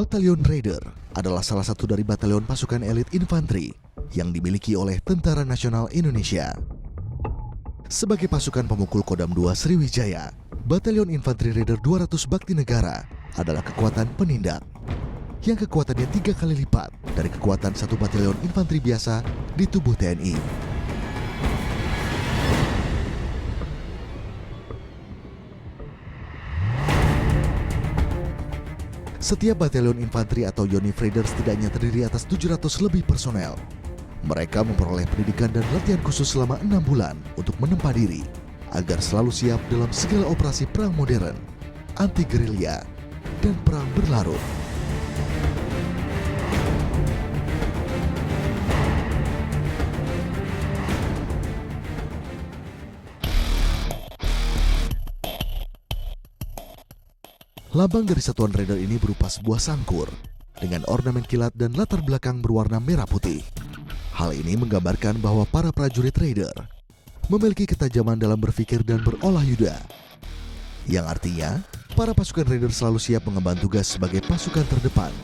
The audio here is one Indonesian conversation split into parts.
Batalion Raider adalah salah satu dari batalion pasukan elit infanteri yang dimiliki oleh Tentara Nasional Indonesia. Sebagai pasukan pemukul Kodam II Sriwijaya, Batalion Infanteri Raider 200 Bakti Negara adalah kekuatan penindak yang kekuatannya 3 kali lipat dari kekuatan satu batalion infanteri biasa di tubuh TNI. Setiap batalion infanteri atau Yonif Raider setidaknya terdiri atas 700 lebih personel. Mereka memperoleh pendidikan dan latihan khusus selama 6 bulan untuk menempa diri agar selalu siap dalam segala operasi perang modern, anti-gerilya, dan perang berlarut. Lambang dari satuan Raider ini berupa sebuah sangkur dengan ornamen kilat dan latar belakang berwarna merah putih. Hal ini menggambarkan bahwa para prajurit Raider memiliki ketajaman dalam berpikir dan berolah yuda, yang artinya para pasukan Raider selalu siap mengemban tugas sebagai pasukan terdepan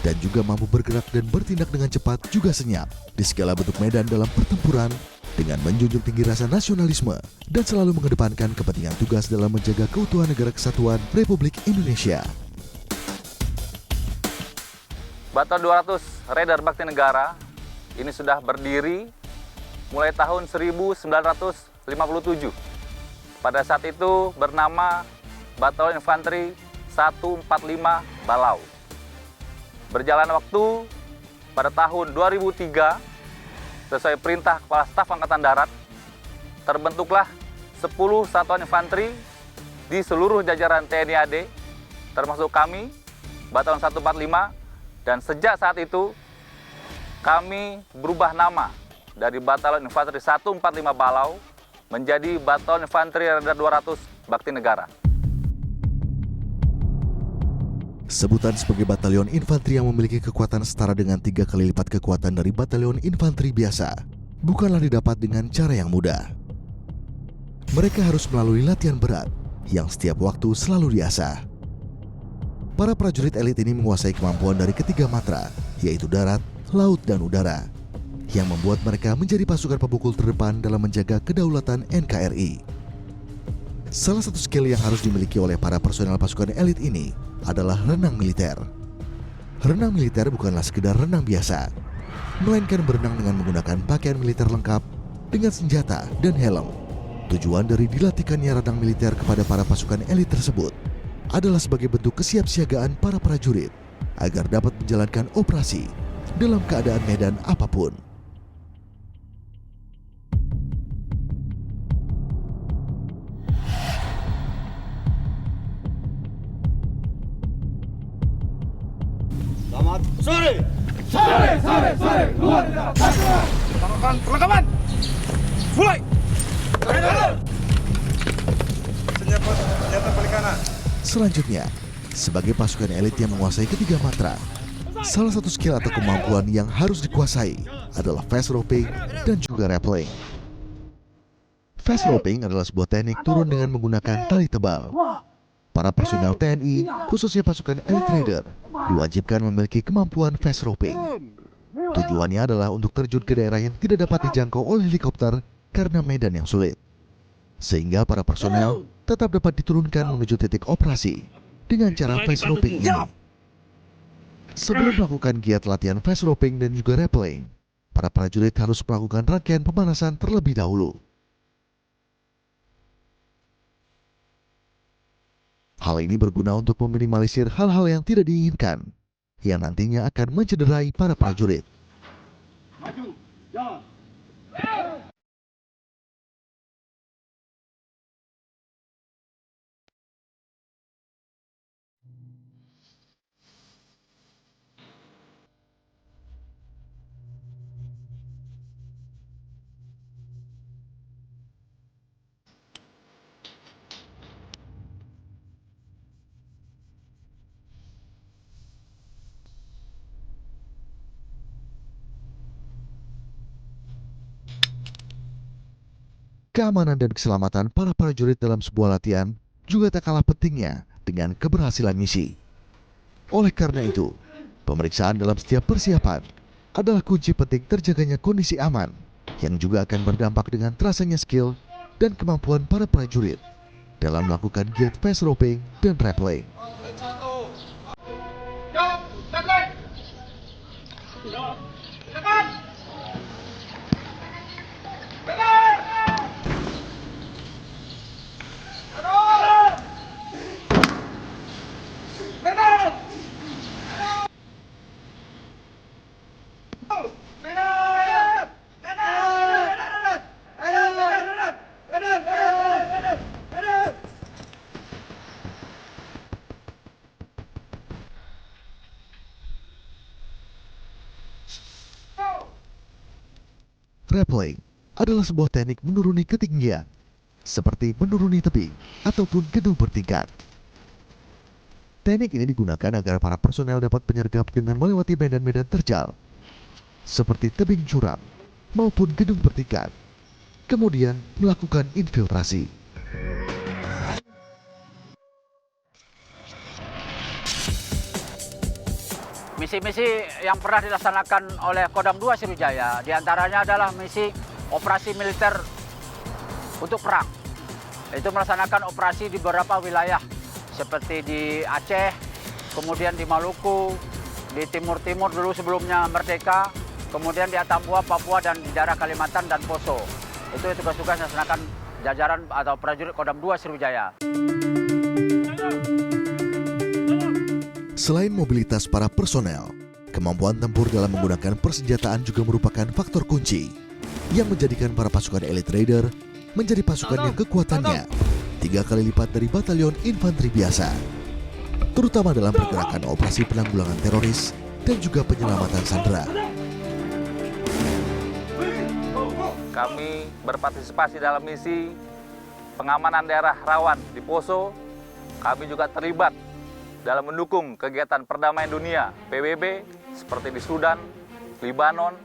dan juga mampu bergerak dan bertindak dengan cepat juga senyap di segala bentuk medan dalam pertempuran dengan menjunjung tinggi rasa nasionalisme dan selalu mengedepankan kepentingan tugas dalam menjaga keutuhan negara kesatuan Republik Indonesia. Batalion 200 Raider Bakti Negara ini sudah berdiri mulai tahun 1957. Pada saat itu bernama Batalion Infanteri 145 Balau. Berjalan waktu pada tahun 2003, sesuai perintah Kepala Staf Angkatan Darat, terbentuklah 10 satuan infanteri di seluruh jajaran TNI AD, termasuk kami, Batalion 145, dan sejak saat itu kami berubah nama dari Batalion Infanteri 145 Balau menjadi Batalion Infanteri Raider 200 Bakti Negara. Sebutan sebagai batalion infanteri yang memiliki kekuatan setara dengan 3 kali lipat kekuatan dari batalion infanteri biasa bukanlah didapat dengan cara yang mudah. Mereka harus melalui latihan berat yang setiap waktu selalu diasah. Para prajurit elit ini menguasai kemampuan dari ketiga matra, yaitu darat, laut, dan udara, yang membuat mereka menjadi pasukan pemukul terdepan dalam menjaga kedaulatan NKRI. Salah satu skill yang harus dimiliki oleh para personel pasukan elit ini adalah renang militer. Renang militer bukanlah sekedar renang biasa, melainkan berenang dengan menggunakan pakaian militer lengkap dengan senjata dan helm. Tujuan dari dilatihkannya renang militer kepada para pasukan elit tersebut adalah sebagai bentuk kesiapsiagaan para prajurit agar dapat menjalankan operasi dalam keadaan medan apapun. Selamat sore. Sore. Luar perlengkapan. Mulai. Senjata paling kanan. Selanjutnya, sebagai pasukan elit yang menguasai ketiga matra, salah satu skill atau kemampuan yang harus dikuasai adalah fast roping dan juga rappelling. Fast roping adalah sebuah teknik turun dengan menggunakan tali tebal. Para personel TNI, khususnya pasukan elit Raider, diwajibkan memiliki kemampuan fast roping. Tujuannya adalah untuk terjun ke daerah yang tidak dapat dijangkau oleh helikopter karena medan yang sulit, sehingga para personel tetap dapat diturunkan menuju titik operasi dengan cara fast roping ini. Sebelum melakukan giat latihan fast roping dan juga rappelling, para prajurit harus melakukan rangkaian pemanasan terlebih dahulu. Hal ini berguna untuk meminimalisir hal-hal yang tidak diinginkan yang nantinya akan mencederai para prajurit. Maju, jalan. Keamanan dan keselamatan para prajurit dalam sebuah latihan juga tak kalah pentingnya dengan keberhasilan misi. Oleh karena itu, Pemeriksaan dalam setiap persiapan adalah kunci penting terjaganya kondisi aman, yang juga akan berdampak dengan terasanya skill dan kemampuan para prajurit dalam melakukan guild phase roping dan rappelling. Rappelling adalah sebuah teknik menuruni ketinggian, seperti menuruni tebing ataupun gedung bertingkat. Teknik ini digunakan agar para personel dapat menyergap dengan melewati medan-medan terjal, seperti tebing curam maupun gedung bertingkat, kemudian melakukan infiltrasi. Misi-misi yang pernah dilaksanakan oleh Kodam 2 Sriwijaya diantaranya adalah misi operasi militer untuk perang. Itu melaksanakan operasi di beberapa wilayah seperti di Aceh, kemudian di Maluku, di Timur-Timur dulu sebelumnya Merdeka, kemudian di Atambua, Papua, dan di daerah Kalimantan dan Poso. Itu tugas-tugas yang dilaksanakan jajaran atau prajurit Kodam 2 Sriwijaya. Selain mobilitas para personel, kemampuan tempur dalam menggunakan persenjataan juga merupakan faktor kunci yang menjadikan para pasukan Elite Raider menjadi pasukan yang kekuatannya 3 kali lipat dari batalion infanteri biasa, terutama dalam pergerakan operasi penanggulangan teroris dan juga penyelamatan sandera. Kami berpartisipasi dalam misi pengamanan daerah rawan di Poso. Kami juga terlibat dalam mendukung kegiatan perdamaian dunia PBB seperti di Sudan, Libanon.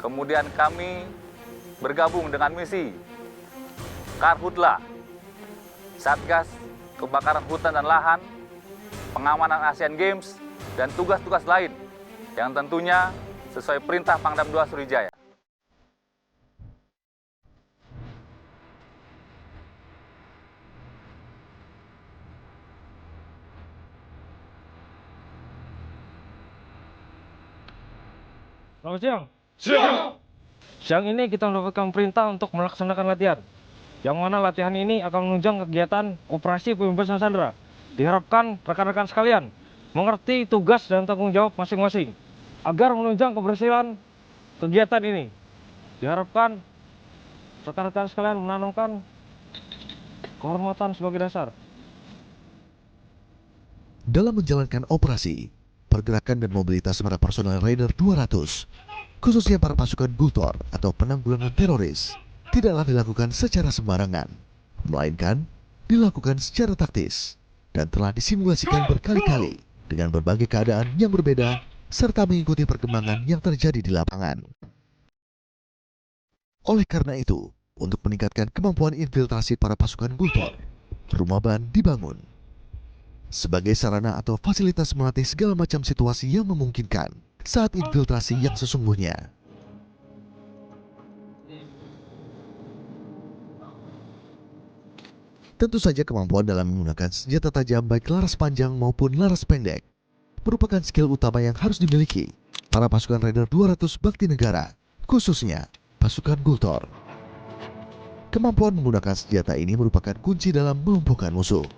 Kemudian kami bergabung dengan misi Karhutla, Satgas Kebakaran Hutan dan Lahan, pengamanan Asian Games, dan tugas-tugas lain yang tentunya sesuai perintah Pangdam 2 Sriwijaya. Selamat siang. Siap. Siang ini kita mendapatkan perintah untuk melaksanakan latihan. Yang mana latihan ini akan menunjang kegiatan operasi pembebasan sandera. Diharapkan rekan-rekan sekalian mengerti tugas dan tanggung jawab masing-masing agar menunjang keberhasilan kegiatan ini. Diharapkan rekan-rekan sekalian menanamkan kehormatan sebagai dasar. Dalam menjalankan operasi, pergerakan dan mobilitas para personel Raider 200, khususnya para pasukan Gultor atau penanggulangan teroris, tidaklah dilakukan secara sembarangan, melainkan dilakukan secara taktis dan telah disimulasikan berkali-kali dengan berbagai keadaan yang berbeda serta mengikuti perkembangan yang terjadi di lapangan. Oleh karena itu, untuk meningkatkan kemampuan infiltrasi para pasukan Gultor, rumah ban dibangun sebagai sarana atau fasilitas melatih segala macam situasi yang memungkinkan saat infiltrasi yang sesungguhnya. Tentu saja kemampuan dalam menggunakan senjata tajam baik laras panjang maupun laras pendek merupakan skill utama yang harus dimiliki para pasukan Raider 200 Bakti Negara, khususnya pasukan Gultor. Kemampuan menggunakan senjata ini merupakan kunci dalam melumpuhkan musuh.